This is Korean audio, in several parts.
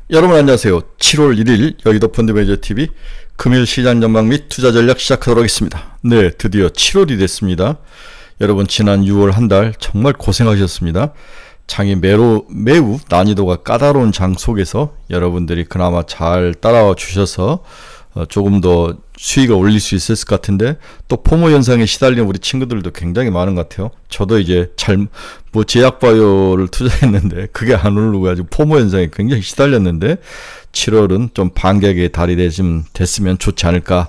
여러분 안녕하세요. 7월 1일 여의도 펀드매니저TV 금일 시장 전망 및 투자 전략 시작하도록 하겠습니다. 네, 드디어 7월이 됐습니다. 여러분 지난 6월 한 달 정말 고생하셨습니다. 장이 매우 난이도가 까다로운 장 속에서 여러분들이 그나마 잘 따라와 주셔서 조금 더 수익을 올릴 수 있었을 것 같은데, 또 포모 현상에 시달리는 우리 친구들도 굉장히 많은 것 같아요. 저도 이제 제약바이오를 투자했는데 그게 안 오르고 가지고 포모 현상에 굉장히 시달렸는데, 7월은 좀 반격의 달이 됐으면 좋지 않을까,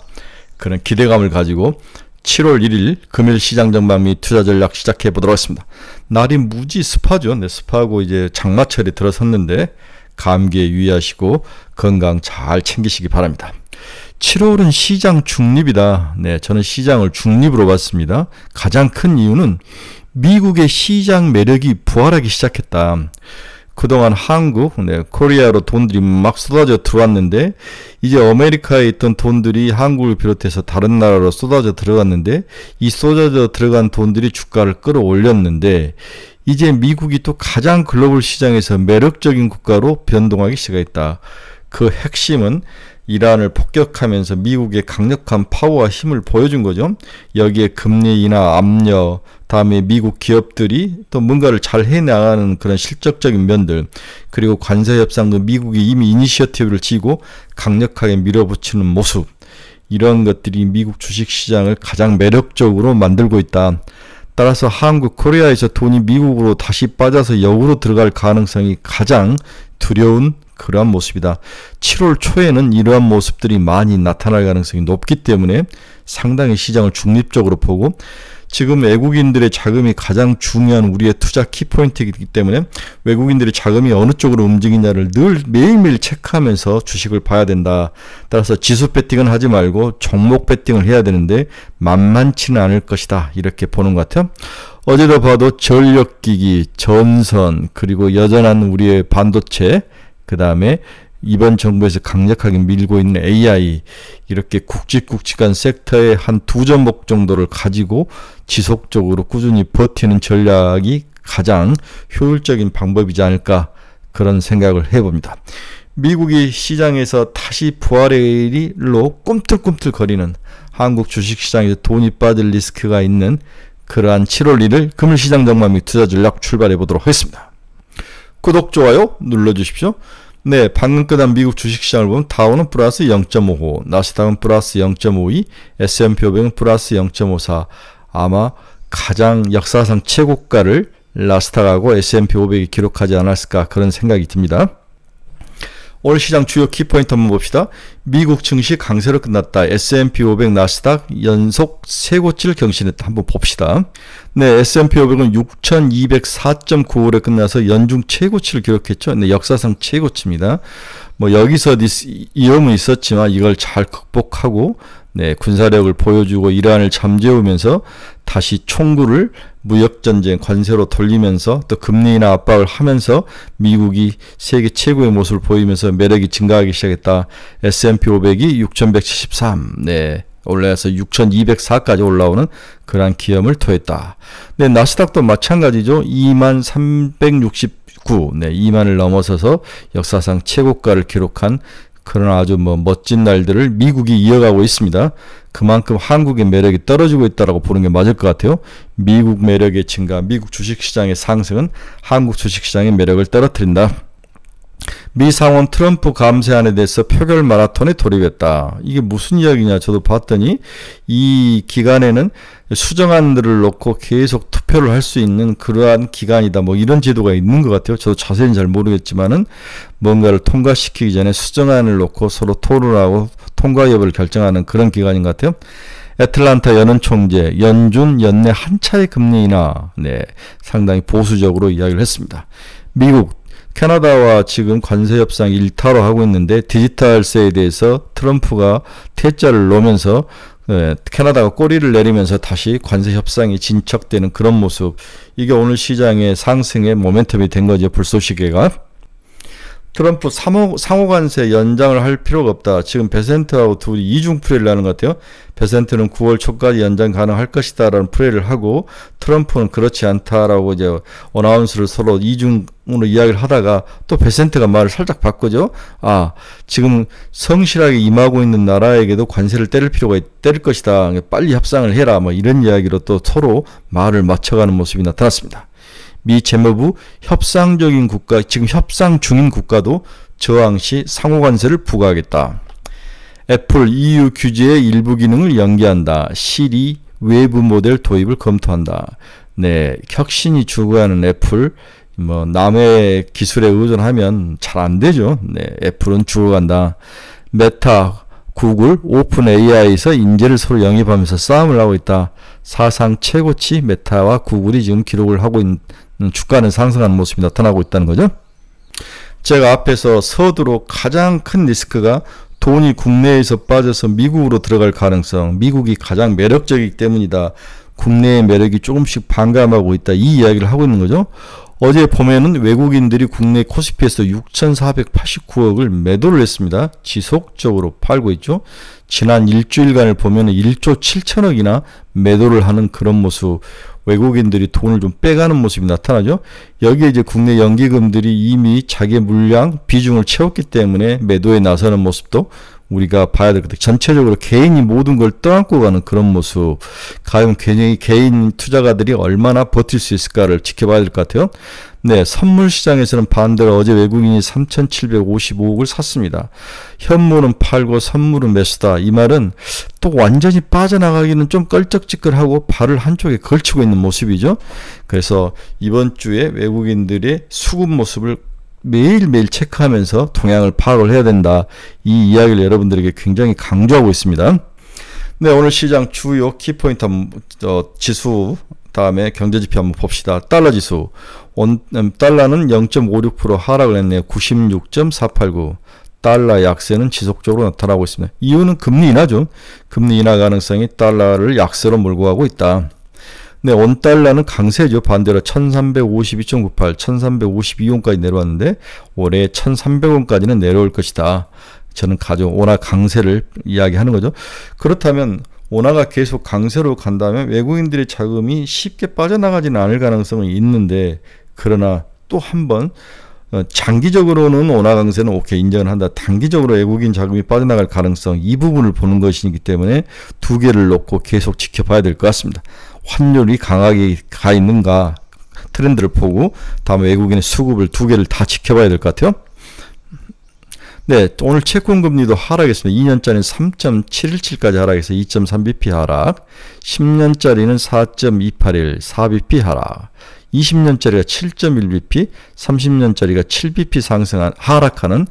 그런 기대감을 가지고 7월 1일 금일 시장 전망 및 투자 전략 시작해 보도록 하겠습니다. 날이 무지 습하죠. 네, 습하고 이제 장마철이 들어섰는데 감기에 유의하시고 건강 잘 챙기시기 바랍니다. 7월은 시장 중립이다. 네, 저는 시장을 중립으로 봤습니다. 가장 큰 이유는 미국의 시장 매력이 부활하기 시작했다. 그동안 한국, 코리아로 돈들이 막 쏟아져 들어왔는데, 이제 아메리카에 있던 돈들이 한국을 비롯해서 다른 나라로 쏟아져 들어갔는데, 이 쏟아져 들어간 돈들이 주가를 끌어올렸는데, 이제 미국이 또 가장 글로벌 시장에서 매력적인 국가로 변동하기 시작했다. 그 핵심은 이란을 폭격하면서 미국의 강력한 파워와 힘을 보여준 거죠. 여기에 금리 인하 압력, 다음에 미국 기업들이 또 뭔가를 잘 해나가는 그런 실적적인 면들, 그리고 관세 협상도 미국이 이미 이니셔티브를 쥐고 강력하게 밀어붙이는 모습, 이런 것들이 미국 주식시장을 가장 매력적으로 만들고 있다. 따라서 한국, 코리아에서 돈이 미국으로 다시 빠져서 역으로 들어갈 가능성이 가장 두려운 그러한 모습이다. 7월 초에는 이러한 모습들이 많이 나타날 가능성이 높기 때문에 상당히 시장을 중립적으로 보고, 지금 외국인들의 자금이 가장 중요한 우리의 투자 키포인트이기 때문에 외국인들의 자금이 어느 쪽으로 움직이냐를 늘 매일매일 체크하면서 주식을 봐야 된다. 따라서 지수 배팅은 하지 말고 종목 배팅을 해야 되는데 만만치는 않을 것이다, 이렇게 보는 것 같아요. 어제도 봐도 전력기기, 전선, 그리고 여전한 우리의 반도체, 그 다음에 이번 정부에서 강력하게 밀고 있는 AI, 이렇게 굵직굵직한 섹터의 한 두 종목 정도를 가지고 지속적으로 꾸준히 버티는 전략이 가장 효율적인 방법이지 않을까, 그런 생각을 해봅니다. 미국이 시장에서 다시 부활의 일로 꿈틀꿈틀거리는, 한국 주식시장에서 돈이 빠질 리스크가 있는 그러한 7월 1일 금일 시장 전망 및 투자 전략 출발해 보도록 하겠습니다. 구독, 좋아요 눌러주십시오. 네, 방금 끝난 미국 주식시장을 보면 다우는 플러스 0.55, 나스닥은 플러스 0.52, S&P 500은 플러스 0.54, 아마 가장 역사상 최고가를 나스닥하고 S&P 500이 기록하지 않았을까, 그런 생각이 듭니다. 오늘 시장 주요 키포인트 한번 봅시다. 미국 증시 강세로 끝났다. S&P 500, 나스닥 연속 최고치를 경신했다. 한번 봅시다. 네, S&P 500은 6204.95에 끝나서 연중 최고치를 기록했죠. 네, 역사상 최고치입니다. 뭐 여기서 위험은 있었지만 이걸 잘 극복하고, 네, 군사력을 보여주고 이란을 잠재우면서 다시 총구를 무역전쟁, 관세로 돌리면서 또 금리 인하 압박을 하면서 미국이 세계 최고의 모습을 보이면서 매력이 증가하기 시작했다. S&P 500이 6173, 네, 올라서 6204까지 올라오는 그러한 기염을 토했다. 네, 나스닥도 마찬가지죠. 2369, 네, 2만을 넘어서서 역사상 최고가를 기록한 그런 아주 멋진 날들을 미국이 이어가고 있습니다. 그만큼 한국의 매력이 떨어지고 있다고 보는 게 맞을 것 같아요. 미국 매력의 증가, 미국 주식시장의 상승은 한국 주식시장의 매력을 떨어뜨린다. 미 상원 트럼프 감세안에 대해서 표결 마라톤에 돌입했다. 이게 무슨 이야기냐, 저도 봤더니 이 기간에는 수정안들을 놓고 계속 투표를 할 수 있는 그러한 기간이다, 뭐 이런 제도가 있는 것 같아요. 저도 자세히는 잘 모르겠지만은 뭔가를 통과시키기 전에 수정안을 놓고 서로 토론하고 통과 여부를 결정하는 그런 기간인 것 같아요. 애틀란타 연은 총재, 연준, 연내 한 차례 금리 인하, 네, 상당히 보수적으로 이야기를 했습니다. 미국, 캐나다와 지금 관세 협상 일타로 하고 있는데, 디지털세에 대해서 트럼프가 퇴짜를 놓으면서 캐나다가 꼬리를 내리면서 다시 관세 협상이 진척되는 그런 모습, 이게 오늘 시장의 상승의 모멘텀이 된 거죠. 불쏘시개가. 트럼프 상호관세 연장을 할 필요가 없다. 지금 베센트하고 둘이 이중 플레이를 하는 것 같아요. 베센트는 9월 초까지 연장 가능할 것이다 라는 플레이를 하고, 트럼프는 그렇지 않다라고 이제 어나운스를 서로 이중으로 이야기를 하다가 또 베센트가 말을 살짝 바꾸죠. 지금 성실하게 임하고 있는 나라에게도 관세를 때릴 것이다. 빨리 협상을 해라. 뭐 이런 이야기로 또 서로 말을 맞춰가는 모습이 나타났습니다. 미 재무부 협상적인 국가, 지금 협상 중인 국가도 저항 시 상호관세를 부과하겠다. 애플 EU 규제의 일부 기능을 연기한다. 시리 외부 모델 도입을 검토한다. 네, 혁신이 추구하는 애플, 뭐 남의 기술에 의존하면 잘 안 되죠. 네, 애플은 죽어간다. 메타, 구글, 오픈 AI에서 인재를 서로 영입하면서 싸움을 하고 있다. 사상 최고치 메타와 구글이 지금 기록을 하고 있는, 주가는 상승하는 모습이 나타나고 있다는 거죠. 제가 앞에서 서두로 가장 큰 리스크가 돈이 국내에서 빠져서 미국으로 들어갈 가능성, 미국이 가장 매력적이기 때문이다. 국내의 매력이 조금씩 반감하고 있다. 이 이야기를 하고 있는 거죠. 어제 보면은 외국인들이 국내 코스피에서 6,489억을 매도를 했습니다. 지속적으로 팔고 있죠. 지난 일주일간을 보면 1조 7천억이나 매도를 하는 그런 모습, 외국인들이 돈을 좀 빼가는 모습이 나타나죠. 여기에 이제 국내 연기금들이 이미 자기 물량 비중을 채웠기 때문에 매도에 나서는 모습도 우리가 봐야 될 것 같아요. 전체적으로 개인이 모든 걸 떠안고 가는 그런 모습, 과연 개인 투자가들이 얼마나 버틸 수 있을까를 지켜봐야 될 것 같아요. 네, 선물 시장에서는 반대로 어제 외국인이 3,755억을 샀습니다. 현물은 팔고 선물은 매수다. 이 말은 또 완전히 빠져나가기는 좀 껄쩍지껄하고 발을 한쪽에 걸치고 있는 모습이죠. 그래서 이번 주에 외국인들의 수급 모습을 매일매일 체크하면서 동향을 파악을 해야 된다. 이 이야기를 여러분들에게 굉장히 강조하고 있습니다. 네, 오늘 시장 주요 키포인트 지수, 다음에 경제지표 한번 봅시다. 달러 지수. 달러는 0.56% 하락을 했네요. 96.489. 달러 약세는 지속적으로 나타나고 있습니다. 이유는 금리 인하죠. 금리 인하 가능성이 달러를 약세로 몰고 가고 있다. 네, 원달러는 강세죠. 반대로 1352.98, 1352원까지 내려왔는데 올해 1300원까지는 내려올 것이다. 저는 원화 강세를 이야기하는 거죠. 그렇다면 원화가 계속 강세로 간다면 외국인들의 자금이 쉽게 빠져나가지는 않을 가능성은 있는데, 그러나 또 한번 장기적으로는 원화 강세는 오케이 인정을 한다. 단기적으로 외국인 자금이 빠져나갈 가능성, 이 부분을 보는 것이기 때문에 두 개를 놓고 계속 지켜봐야 될 것 같습니다. 환율이 강하게 가 있는가 트렌드를 보고 다음 외국인의 수급을 두 개를 다 지켜봐야 될 것 같아요. 네, 오늘 채권 금리도 하락했습니다. 2년짜리는 3.717까지 하락해서 2.3bp 하락, 10년짜리는 4.281, 4bp 하락, 20년짜리가 7.1bp, 30년짜리가 7bp 하락하는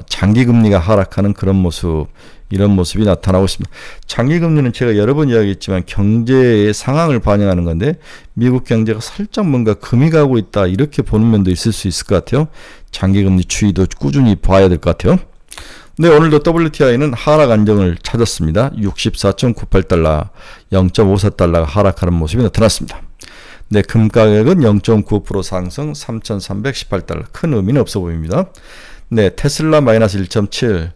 장기금리가 하락하는 그런 모습, 이런 모습이 나타나고 있습니다. 장기금리는 제가 여러 번 이야기했지만 경제의 상황을 반영하는 건데, 미국 경제가 살짝 뭔가 금이 가고 있다, 이렇게 보는 면도 있을 수 있을 것 같아요. 장기금리 추이도 꾸준히 봐야 될 것 같아요. 네, 오늘도 WTI는 하락 안정을 찾았습니다. 64.98달러, 0.54달러가 하락하는 모습이 나타났습니다. 네, 금 가격은 0.95% 상승 3,318달러. 큰 의미는 없어 보입니다. 네, 테슬라 마이너스 1.7.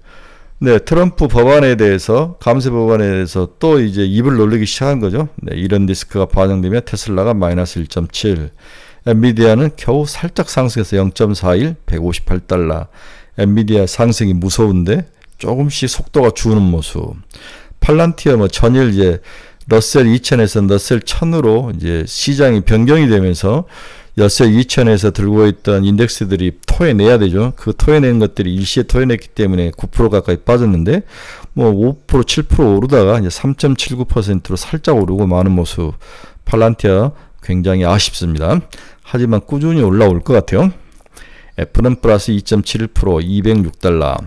네, 트럼프 법안에 대해서, 감세 법안에 대해서 또 이제 입을 놀리기 시작한 거죠. 네, 이런 리스크가 반영되면 테슬라가 마이너스 1.7. 엔비디아는 겨우 살짝 상승해서 0.41, 158달러. 엔비디아 상승이 무서운데 조금씩 속도가 주는 모습. 팔란티어 전일 이제 러셀 2000에서 러셀 1000으로 이제 시장이 변경이 되면서 러셀 2000에서 들고 있던 인덱스들이 토해내야 되죠. 그 토해낸 것들이 일시에 토해냈기 때문에 9% 가까이 빠졌는데, 뭐 5%, 7% 오르다가 이제 3.79%로 살짝 오르고 마는 모습. 팔란티아 굉장히 아쉽습니다. 하지만 꾸준히 올라올 것 같아요. 애플은 플러스 2.71%, 206달러.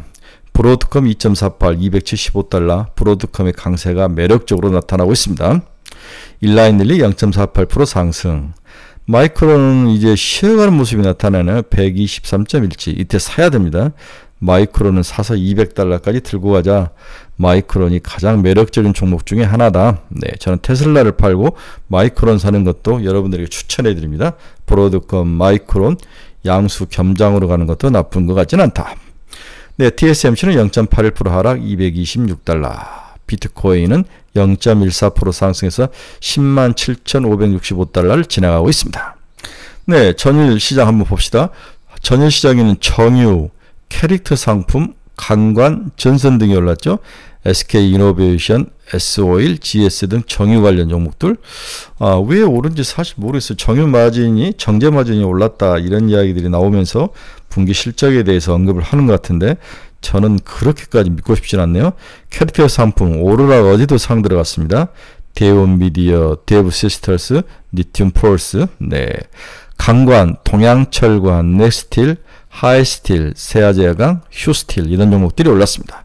브로드컴 2.48, 275달러. 브로드컴의 강세가 매력적으로 나타나고 있습니다. 일라인릴리 0.48% 상승. 마이크론은 이제 쉬어가는 모습이 나타나네요. 123.17. 이때 사야 됩니다. 마이크론은 사서 200달러까지 들고 가자. 마이크론이 가장 매력적인 종목 중에 하나다. 네, 저는 테슬라를 팔고 마이크론 사는 것도 여러분들에게 추천해 드립니다. 브로드컴, 마이크론 양수 겸장으로 가는 것도 나쁜 것 같진 않다. 네, TSMC는 0.81% 하락 226달러. 비트코인은 0.14% 상승해서 107,565달러를 지나가고 있습니다. 네, 전일 시장 한번 봅시다. 전일 시장에는 정유, 캐릭터 상품, 강관, 전선 등이 올랐죠. SK이노베이션, S-오일, GS 등 정유 관련 종목들. 왜 오른지 사실 모르겠어요. 정유 마진이, 정제 마진이 올랐다 이런 이야기들이 나오면서 분기 실적에 대해서 언급을 하는 것 같은데 저는 그렇게까지 믿고 싶진 않네요. 캐리터 상품, 오로라 어제도 상 들어갔습니다. 대온미디어, 데브시스터스, 니튬폴스, 네. 강관, 동양철관, 넥스틸, 하이스틸, 세아제어강, 휴스틸 이런 종목들이 올랐습니다.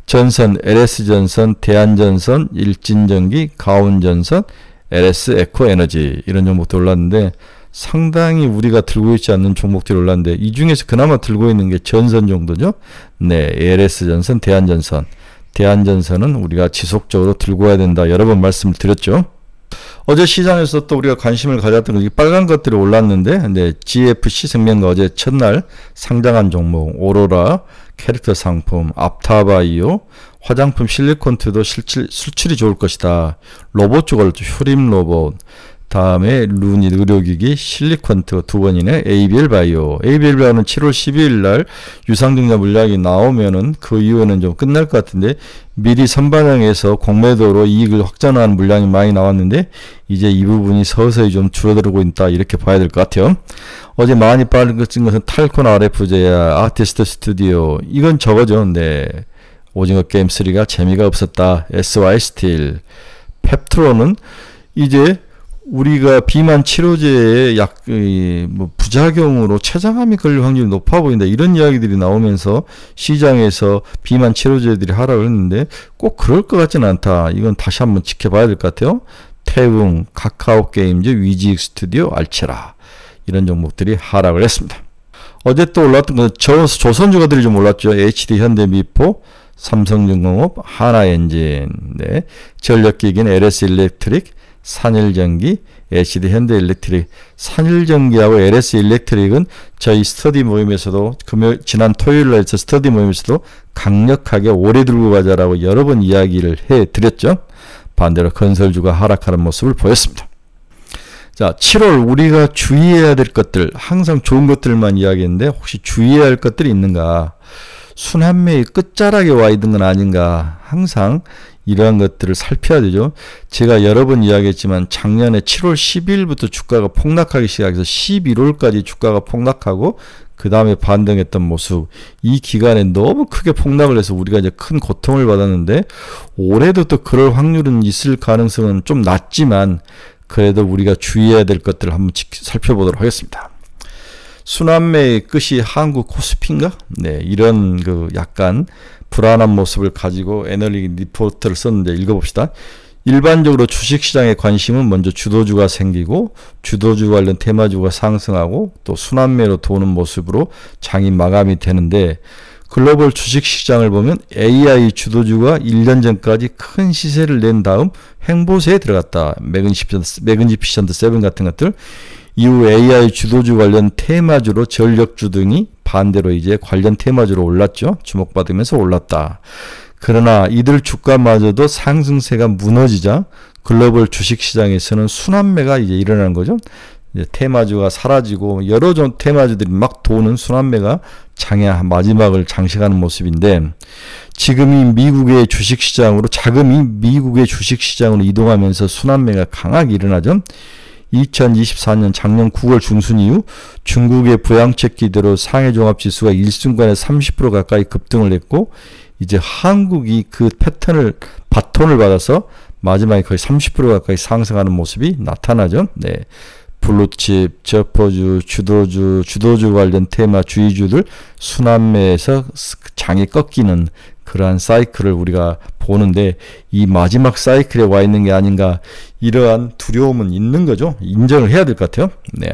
전선, LS전선, 대한전선, 일진전기, 가온전선, LS에코에너지 이런 종목들 올랐는데 상당히 우리가 들고 있지 않는 종목들이 올랐는데 이 중에서 그나마 들고 있는 게 전선 정도죠. 네, LS전선, 대한전선. 대한전선은 우리가 지속적으로 들고 와야 된다. 여러 번 말씀을 드렸죠. 어제 시장에서 또 우리가 관심을 가졌던 게 빨간 것들이 올랐는데 네, GFC 생명과 어제 첫날 상장한 종목 오로라, 캐릭터 상품, 앞타바이오, 화장품 실리콘트도 수출이 좋을 것이다. 로봇 쪽 올랐죠. 휴림 로봇. 다음에 루닛 의료기기, 실리콘트 두 번이네. ABL 바이오. ABL 바이오는 7월 12일 날 유상증자 물량이 나오면은 그 이후에는 좀 끝날 것 같은데 미리 선반영해서 공매도로 이익을 확전하는 물량이 많이 나왔는데 이제 이 부분이 서서히 좀 줄어들고 있다 이렇게 봐야 될 것 같아요. 어제 많이 빠진 것은 탈콘 RF제야, 아티스트 스튜디오 이건 저거죠. 네. 오징어 게임 3가 재미가 없었다. SY 스틸. 펩트로는 이제 우리가 비만 치료제의 부작용으로 췌장암이 걸릴 확률이 높아 보인다. 이런 이야기들이 나오면서 시장에서 비만 치료제들이 하락을 했는데 꼭 그럴 것 같지는 않다. 이건 다시 한번 지켜봐야 될 것 같아요. 태웅, 카카오게임즈, 위지익 스튜디오, 알체라 이런 종목들이 하락을 했습니다. 어제 또 올랐던 건 조선주가들이 좀 올랐죠. HD 현대미포, 삼성중공업, 하나엔진, 네. 전력기기는 LS일렉트릭, 산일전기, HD 현대일렉트릭. 산일전기하고 LS일렉트릭은 저희 스터디 모임에서도 지난 토요일날 했던 스터디 모임에서도 강력하게 오래 들고 가자라고 여러 번 이야기를 해드렸죠. 반대로 건설주가 하락하는 모습을 보였습니다. 자, 7월 우리가 주의해야 될 것들, 항상 좋은 것들만 이야기했는데 혹시 주의해야 할 것들이 있는가? 순환매의 끝자락에 와 있는 건 아닌가? 항상 이러한 것들을 살펴야 되죠. 제가 여러 번 이야기했지만 작년에 7월 12일부터 주가가 폭락하기 시작해서 11월까지 주가가 폭락하고 그 다음에 반등했던 모습, 이 기간에 너무 크게 폭락을 해서 우리가 이제 큰 고통을 받았는데 올해도 또 그럴 확률은 있을 가능성은 좀 낮지만 그래도 우리가 주의해야 될 것들을 한번 살펴보도록 하겠습니다. 순환매의 끝이 한국 코스피인가? 네, 이런 약간 불안한 모습을 가지고 애널리 리포트를 썼는데 읽어봅시다. 일반적으로 주식시장의 관심은 먼저 주도주가 생기고 주도주 관련 테마주가 상승하고 또 순환매로 도는 모습으로 장이 마감이 되는데 글로벌 주식시장을 보면 AI 주도주가 1년 전까지 큰 시세를 낸 다음 횡보세에 들어갔다. 매그니피션트 7 같은 것들. 이후 AI 주도주 관련 테마주로 전력주 등이 반대로 이제 관련 테마주로 올랐죠. 주목받으면서 올랐다. 그러나 이들 주가마저도 상승세가 무너지자 글로벌 주식시장에서는 순환매가 이제 일어나는 거죠. 이제 테마주가 사라지고 여러 종 테마주들이 막 도는 순환매가 장의 마지막을 장식하는 모습인데 지금이 미국의 주식시장으로 자금이 미국의 주식시장으로 이동하면서 순환매가 강하게 일어나죠. 2024년 작년 9월 중순 이후 중국의 부양책 기대로 상해종합지수가 일순간에 30% 가까이 급등을 했고 이제 한국이 그 바톤을 받아서 마지막에 거의 30% 가까이 상승하는 모습이 나타나죠. 네. 블루칩, 저포주, 주도주 관련 테마 주의주들 순환매에서 장이 꺾이는 그러한 사이클을 우리가 보는데 이 마지막 사이클에 와 있는 게 아닌가 이러한 두려움은 있는 거죠. 인정을 해야 될 것 같아요. 네.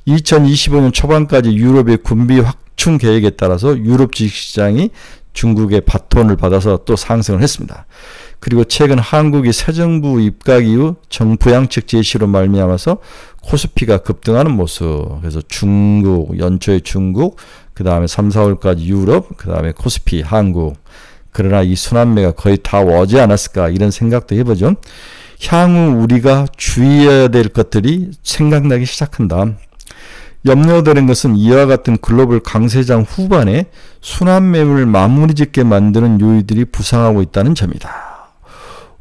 2025년 초반까지 유럽의 군비 맞춤 계획에 따라서 유럽 주식시장이 중국의 바톤을 받아서 또 상승을 했습니다. 그리고 최근 한국이 새 정부 입각 이후 정부 양측 제시로 말미암아서 코스피가 급등하는 모습. 그래서 중국, 연초에 중국, 그 다음에 3, 4월까지 유럽, 그 다음에 코스피, 한국. 그러나 이 순환매가 거의 다 오지 않았을까 이런 생각도 해보죠. 향후 우리가 주의해야 될 것들이 생각나기 시작한다. 염려되는 것은 이와 같은 글로벌 강세장 후반에 순환매를 마무리 짓게 만드는 요인들이 부상하고 있다는 점이다.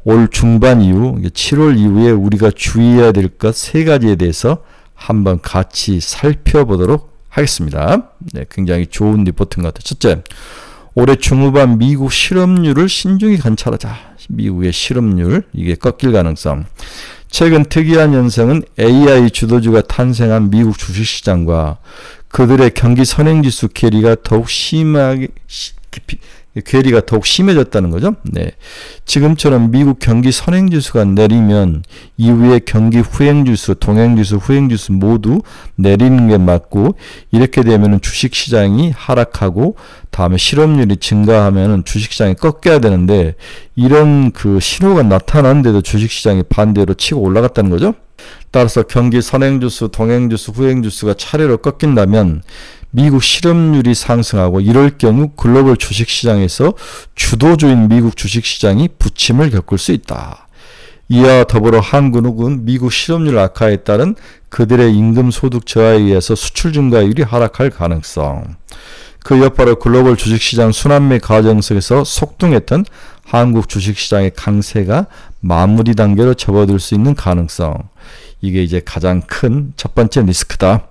올 중반 이후 7월 이후에 우리가 주의해야 될 것 3가지에 대해서 한번 같이 살펴보도록 하겠습니다. 네, 굉장히 좋은 리포트인 것 같아요. 첫째, 올해 중후반 미국 실업률을 신중히 관찰하자. 미국의 실업률, 이게 꺾일 가능성. 최근 특이한 현상은 AI 주도주가 탄생한 미국 주식시장과 그들의 경기 선행지수 괴리가 더욱 심해졌다는 거죠. 네. 지금처럼 미국 경기 선행지수가 내리면 이후에 경기 후행지수, 동행지수, 후행지수 모두 내리는 게 맞고, 이렇게 되면 주식시장이 하락하고 다음에 실업률이 증가하면 주식시장이 꺾여야 되는데, 이런 그 신호가 나타났는데도 주식시장이 반대로 치고 올라갔다는 거죠. 따라서 경기 선행지수, 동행지수, 후행지수가 차례로 꺾인다면 미국 실업률이 상승하고, 이럴 경우 글로벌 주식시장에서 주도주인 미국 주식시장이 부침을 겪을 수 있다. 이와 더불어 한국은 미국 실업률 악화에 따른 그들의 임금 소득 저하에 의해서 수출 증가율이 하락할 가능성. 그 여파로 글로벌 주식시장 순환매 과정 속에서 속등했던 한국 주식시장의 강세가 마무리 단계로 접어들 수 있는 가능성. 이게 이제 가장 큰 첫 번째 리스크다.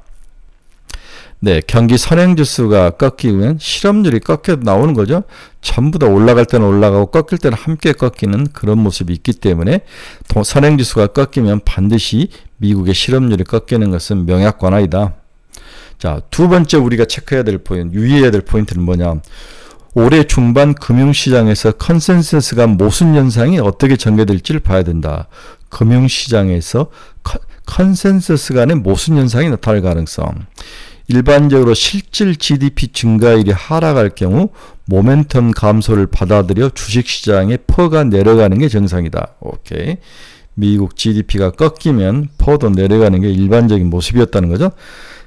네, 경기 선행지수가 꺾이면 실업률이 꺾여 나오는 거죠. 전부 다 올라갈 때는 올라가고 꺾일 때는 함께 꺾이는 그런 모습이 있기 때문에 선행지수가 꺾이면 반드시 미국의 실업률이 꺾이는 것은 명약관화이다. 자, 두 번째 우리가 체크해야 될 포인트, 유의해야 될 포인트는 뭐냐. 올해 중반 금융시장에서 컨센서스가 모순 현상이 어떻게 전개될지를 봐야 된다. 금융시장에서 컨센서스 간의 모순 현상이 나타날 가능성. 일반적으로 실질 GDP 증가율이 하락할 경우 모멘텀 감소를 받아들여 주식시장의 퍼가 내려가는 게 정상이다. 오케이. 미국 GDP가 꺾이면 퍼도 내려가는 게 일반적인 모습이었다는 거죠.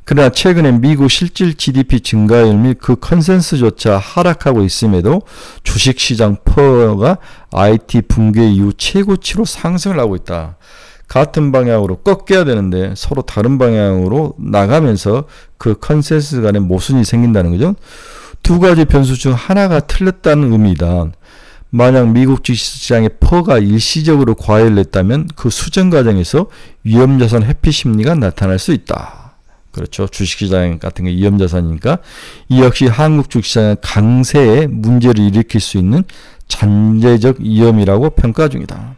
그러나 최근에 미국 실질 GDP 증가율 및 그 컨센서스조차 하락하고 있음에도 주식시장 퍼가 IT 붕괴 이후 최고치로 상승을 하고 있다. 같은 방향으로 꺾여야 되는데 서로 다른 방향으로 나가면서 그 컨센서스 간에 모순이 생긴다는 거죠. 두 가지 변수 중 하나가 틀렸다는 의미다. 만약 미국 주식시장의 퍼가 일시적으로 과열됐다면 그 수정 과정에서 위험자산 회피 심리가 나타날 수 있다. 그렇죠. 주식시장 같은 게 위험자산이니까. 이 역시 한국 주식시장의 강세에 문제를 일으킬 수 있는 잠재적 위험이라고 평가 중이다.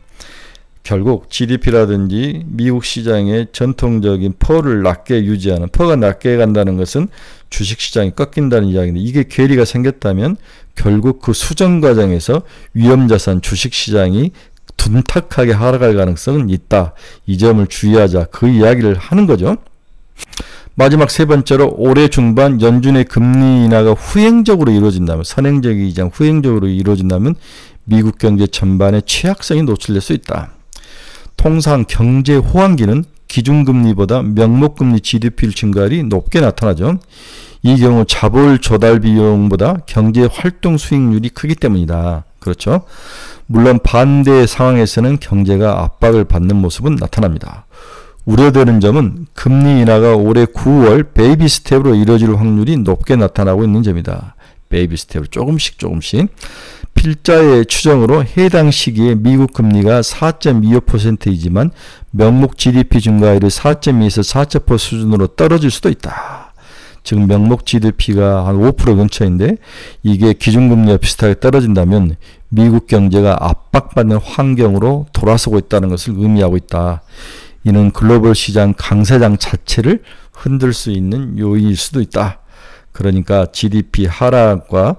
결국 GDP라든지 미국 시장의 전통적인 퍼를 낮게 유지하는, 퍼가 낮게 간다는 것은 주식시장이 꺾인다는 이야기인데, 이게 괴리가 생겼다면 결국 그 수정 과정에서 위험자산 주식시장이 둔탁하게 하락할 가능성은 있다. 이 점을 주의하자. 그 이야기를 하는 거죠. 마지막 세 번째로 올해 중반 연준의 금리 인하가 후행적으로 이루어진다면, 선행적이지 않고 후행적으로 이루어진다면 미국 경제 전반의 취약성이 노출될 수 있다. 통상 경제 호황기는 기준금리보다 명목금리 GDP 증가율이 높게 나타나죠. 이 경우 자본 조달 비용보다 경제 활동 수익률이 크기 때문이다. 그렇죠. 물론 반대의 상황에서는 경제가 압박을 받는 모습은 나타납니다. 우려되는 점은 금리 인하가 올해 9월 베이비 스텝으로 이루어질 확률이 높게 나타나고 있는 점이다. 베이비 스텝으로 조금씩. 필자의 추정으로 해당 시기에 미국 금리가 4.25%이지만 명목 GDP 증가율이 4.2에서 4.4% 수준으로 떨어질 수도 있다. 즉 명목 GDP가 한 5% 근처인데 이게 기준금리와 비슷하게 떨어진다면 미국 경제가 압박받는 환경으로 돌아서고 있다는 것을 의미하고 있다. 이는 글로벌 시장 강세장 자체를 흔들 수 있는 요인일 수도 있다. 그러니까 GDP 하락과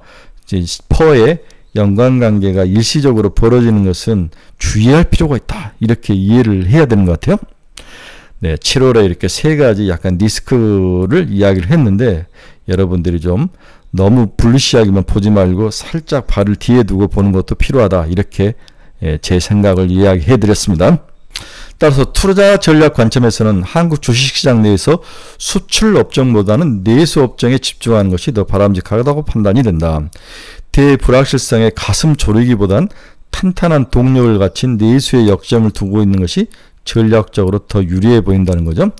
퍼의 연관관계가 일시적으로 벌어지는 것은 주의할 필요가 있다. 이렇게 이해를 해야 되는 것 같아요. 네, 7월에 이렇게 세 가지 약간 리스크를 이야기를 했는데 여러분들이 좀 너무 불리시하게만 보지 말고 살짝 발을 뒤에 두고 보는 것도 필요하다. 이렇게 제 생각을 이야기해 드렸습니다. 따라서 투자 전략 관점에서는 한국 주식시장 내에서 수출 업종보다는 내수 업종에 집중하는 것이 더 바람직하다고 판단이 된다. 대불확실성에 가슴 졸이기보단 탄탄한 동력을 갖춘 내수의 역점을 두고 있는 것이 전략적으로 더 유리해 보인다는 거죠.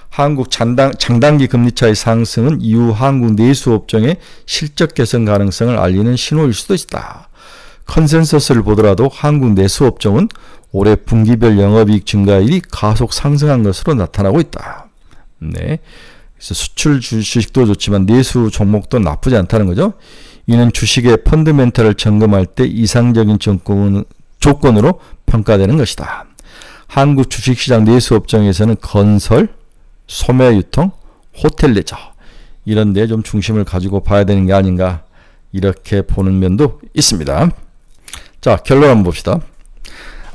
한국 장단기 금리차의 상승은 이후 한국 내수 업종의 실적 개선 가능성을 알리는 신호일 수도 있다. 컨센서스를 보더라도 한국 내수 업종은 올해 분기별 영업이익 증가율이 가속 상승한 것으로 나타나고 있다. 네, 그래서 수출 주식도 좋지만 내수 종목도 나쁘지 않다는 거죠. 이는 주식의 펀드멘탈을 점검할 때 이상적인 조건으로 평가되는 것이다. 한국 주식시장 내수 업종에서는 건설, 소매 유통, 호텔 레저 이런 데 좀 중심을 가지고 봐야 되는 게 아닌가 이렇게 보는 면도 있습니다. 자, 결론 한번 봅시다.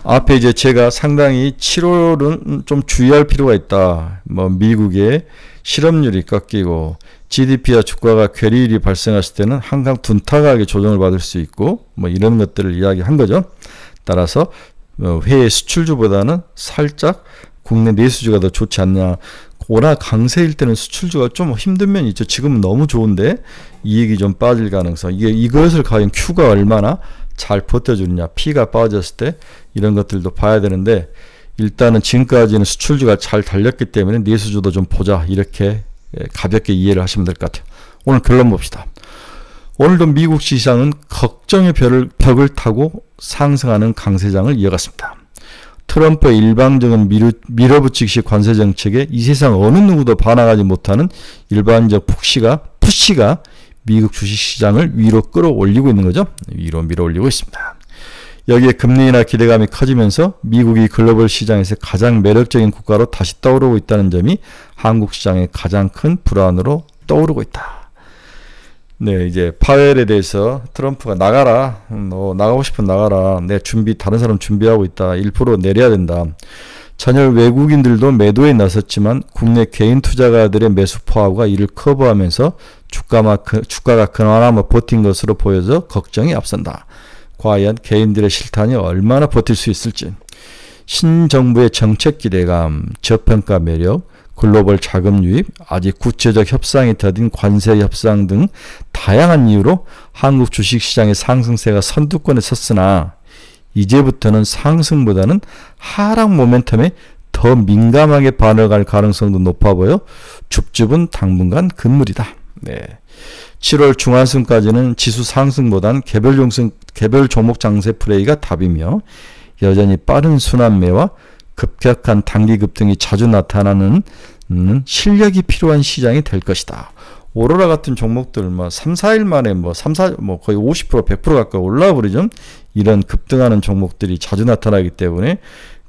앞에 이제 제가 상당히 7월은 좀 주의할 필요가 있다. 뭐 미국의 실업률이 깎이고 GDP와 주가가 괴리일이 발생했을 때는 항상 둔탁하게 조정을 받을 수 있고 뭐 이런 것들을 이야기한 거죠. 따라서 해외 수출주보다는 살짝 국내 내수주가 더 좋지 않냐. 워낙 강세일 때는 수출주가 좀 힘든 면이 있죠. 지금은 너무 좋은데 이익이 좀 빠질 가능성. 이것을 과연 Q가 얼마나 잘 버텨주느냐. P가 빠졌을 때 이런 것들도 봐야 되는데 일단은 지금까지는 수출주가 잘 달렸기 때문에 내수주도 좀 보자. 이렇게 가볍게 이해를 하시면 될 것 같아요. 오늘 결론 봅시다. 오늘도 미국 시장은 걱정의 벽을 타고 상승하는 강세장을 이어갔습니다. 트럼프의 일방적인 밀어붙이기식 관세 정책에 이 세상 어느 누구도 반항하지 못하는 일반적 푸시가 미국 주식시장을 위로 끌어올리고 있는 거죠. 위로 밀어올리고 있습니다. 여기에 금리 인하 기대감이 커지면서 미국이 글로벌 시장에서 가장 매력적인 국가로 다시 떠오르고 있다는 점이 한국 시장의 가장 큰 불안으로 떠오르고 있다. 네, 이제 파웰에 대해서 트럼프가 나가라. 너 나가고 싶으면 나가라. 내 다른 사람 준비하고 있다. 1% 내려야 된다. 전혀 외국인들도 매도에 나섰지만 국내 개인 투자가들의 매수 포화가 이를 커버하면서 주가가 그나마 버틴 것으로 보여서 걱정이 앞선다. 과연 개인들의 실탄이 얼마나 버틸 수 있을지. 신정부의 정책 기대감, 저평가 매력, 글로벌 자금 유입, 아직 구체적 협상이 더딘 관세 협상 등 다양한 이유로 한국 주식시장의 상승세가 선두권에 섰으나 이제부터는 상승보다는 하락 모멘텀에 더 민감하게 반응할 가능성도 높아 보여 줍줍은 당분간 금물이다. 네. 7월 중하순까지는 지수 상승보단 개별 종목 장세 플레이가 답이며 여전히 빠른 순환매와 급격한 단기 급등이 자주 나타나는 실력이 필요한 시장이 될 것이다. 오로라 같은 종목들 3, 4일 만에 거의 50%, 100% 가까이 올라와 버리죠. 이런 급등하는 종목들이 자주 나타나기 때문에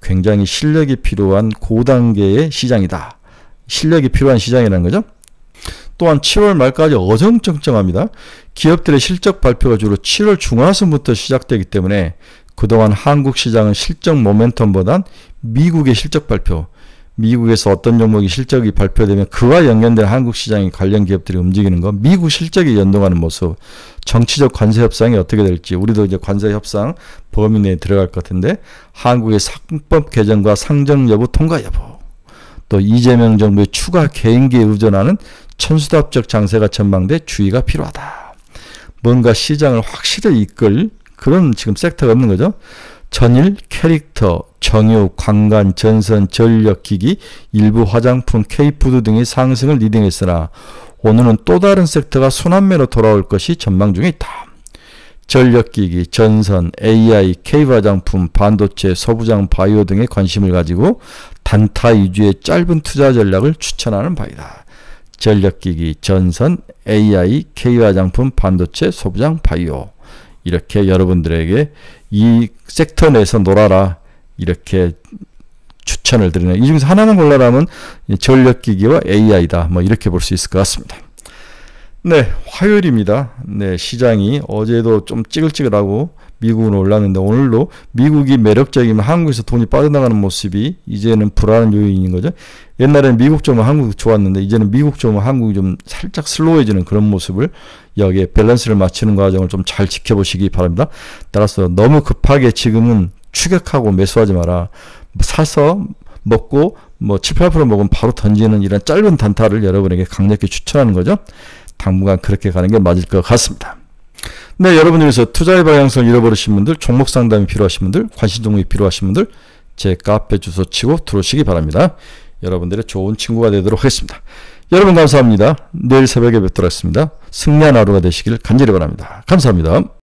굉장히 실력이 필요한 고단계의 시장이다. 실력이 필요한 시장이라는 거죠. 또한 7월 말까지 어정쩡쩡합니다. 기업들의 실적 발표가 주로 7월 중하순부터 시작되기 때문에 그동안 한국 시장은 실적 모멘텀보단 미국의 실적 발표, 미국에서 어떤 종목이 실적이 발표되면 그와 연관된 한국 시장의 관련 기업들이 움직이는 거, 미국 실적이 연동하는 모습, 정치적 관세 협상이 어떻게 될지, 우리도 이제 관세 협상 범위 내에 들어갈 것 같은데 한국의 상법 개정과 상정 여부 통과 여부, 또 이재명 정부의 추가 개인기에 의존하는 천수답적 장세가 전망돼 주의가 필요하다. 뭔가 시장을 확실히 이끌 그런 지금 섹터가 없는 거죠. 전일, 캐릭터, 정유, 관광, 전선, 전력기기, 일부 화장품, K푸드 등의 상승을 리딩했으나 오늘은 또 다른 섹터가 순환매로 돌아올 것이 전망 중에 있다. 전력기기, 전선, AI, K화장품, 반도체, 소부장, 바이오 등에 관심을 가지고 단타 위주의 짧은 투자 전략을 추천하는 바이다. 전력기기, 전선, AI, K화장품, 반도체, 소부장, 바이오. 이렇게 여러분들에게 이 섹터 내에서 놀아라. 이렇게 추천을 드리네요. 이 중에서 하나만 골라라면 전력기기와 AI다. 뭐 이렇게 볼 수 있을 것 같습니다. 네, 화요일입니다. 네, 시장이 어제도 좀 찌글찌글하고 미국은 올랐는데 오늘도 미국이 매력적이면 한국에서 돈이 빠져나가는 모습이 이제는 불안한 요인인 거죠. 옛날에는 미국 좋으면 한국이 좋았는데 이제는 미국 좋으면 한국이 좀 살짝 슬로워지는 그런 모습을 여기에 밸런스를 맞추는 과정을 좀 잘 지켜보시기 바랍니다. 따라서 너무 급하게 지금은 추격하고 매수하지 마라. 사서 먹고 뭐 7, 8% 먹으면 바로 던지는 이런 짧은 단타를 여러분에게 강력히 추천하는 거죠. 당분간 그렇게 가는 게 맞을 것 같습니다. 네, 여러분들께서 투자의 방향성을 잃어버리신 분들, 종목 상담이 필요하신 분들, 관심 종목이 필요하신 분들 제 카페 주소 치고 들어오시기 바랍니다. 여러분들의 좋은 친구가 되도록 하겠습니다. 여러분 감사합니다. 내일 새벽에 뵙도록 하겠습니다. 승리한 하루가 되시길 간절히 바랍니다. 감사합니다.